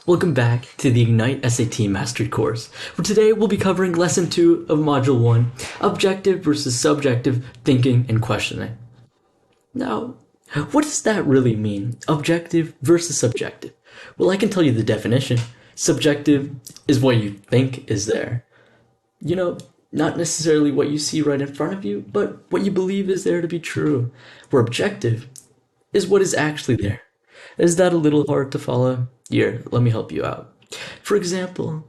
Welcome back to the Ignite SAT Mastery course, where today we'll be covering Lesson 2 of Module 1, Objective versus Subjective Thinking and Questioning. Now, what does that really mean, objective versus subjective? Well, I can tell you the definition. Subjective is what you think is there. Not necessarily what you see right in front of you, but what you believe is there to be true. Where objective is what is actually there. Is that a little hard to follow? Here, let me help you out. For example,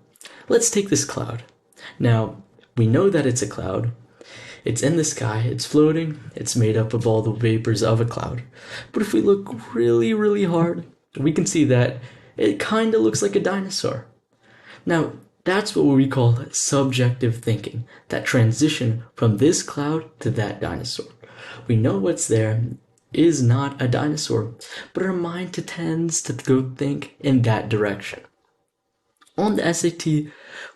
let's take this cloud. Now, we know that it's a cloud. It's in the sky, it's floating, it's made up of all the vapors of a cloud. But if we look really, really hard, we can see that it kind of looks like a dinosaur. Now, that's what we call subjective thinking, that transition from this cloud to that dinosaur. We know what's there is not a dinosaur, but our mind tends to go think in that direction. On the SAT,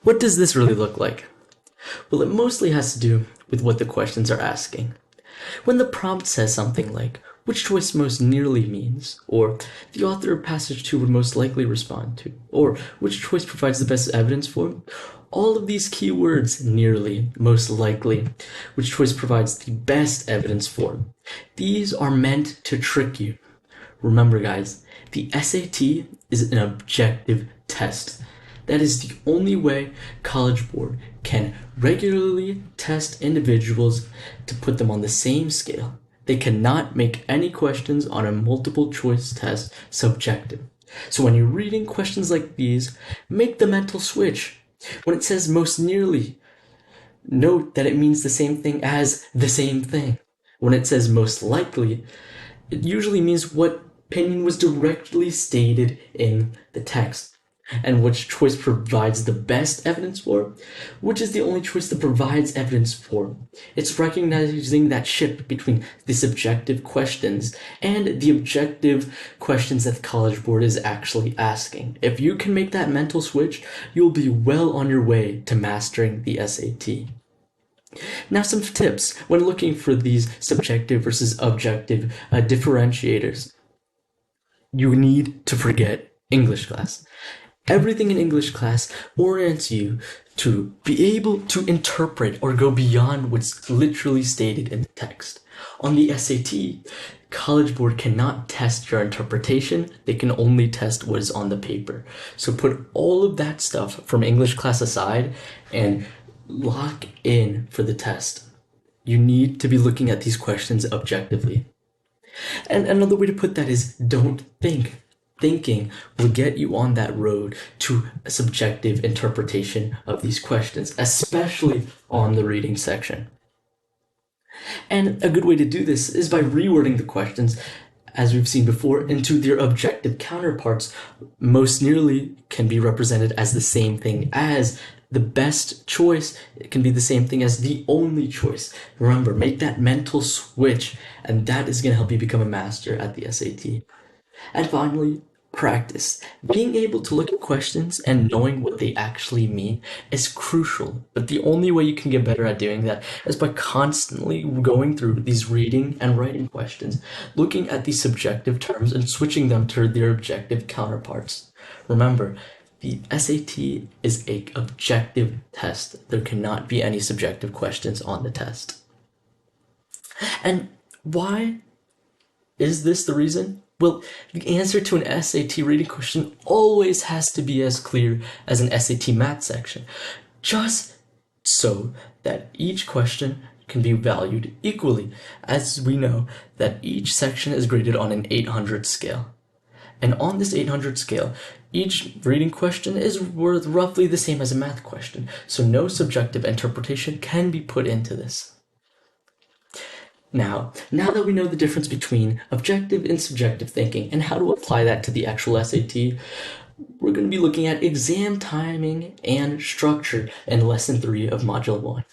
what does this really look like? Well, it mostly has to do with what the questions are asking. When the prompt says something like, which choice most nearly means, or the author of passage 2 would most likely respond to, or which choice provides the best evidence for, all of these keywords, nearly, most likely, which choice provides the best evidence for, these are meant to trick you. Remember, guys, the SAT is an objective test. That is the only way College Board can regularly test individuals to put them on the same scale. They cannot make any questions on a multiple choice test subjective. So when you're reading questions like these, make the mental switch. When it says most nearly, note that it means the same thing as the same thing. When it says most likely, it usually means what opinion was directly stated in the text, and which choice provides the best evidence for, which is the only choice that provides evidence for. It's recognizing that shift between the subjective questions and the objective questions that the College Board is actually asking. If you can make that mental switch, you'll be well on your way to mastering the SAT. Now, some tips when looking for these subjective versus objective differentiators. You need to forget English class. Everything in English class orients you to be able to interpret or go beyond what's literally stated in the text. On the SAT, College Board cannot test your interpretation. They can only test what is on the paper. So put all of that stuff from English class aside and lock in for the test. You need to be looking at these questions objectively. And another way to put that is don't think. Thinking will get you on that road to a subjective interpretation of these questions, especially on the reading section. And a good way to do this is by rewording the questions, as we've seen before, into their objective counterparts. Most nearly can be represented as the same thing as the best choice. It can be the same thing as the only choice. Remember, make that mental switch, and that is going to help you become a master at the SAT. And finally, practice. Being able to look at questions and knowing what they actually mean is crucial, but the only way you can get better at doing that is by constantly going through these reading and writing questions, looking at these subjective terms and switching them to their objective counterparts. Remember, the SAT is an objective test. There cannot be any subjective questions on the test. And why is this the reason? Well, the answer to an SAT reading question always has to be as clear as an SAT math section, just so that each question can be valued equally, as we know that each section is graded on an 800 scale. And on this 800 scale, each reading question is worth roughly the same as a math question, so no subjective interpretation can be put into this. Now that we know the difference between objective and subjective thinking and how to apply that to the actual SAT, we're going to be looking at exam timing and structure in Lesson 3 of Module 1.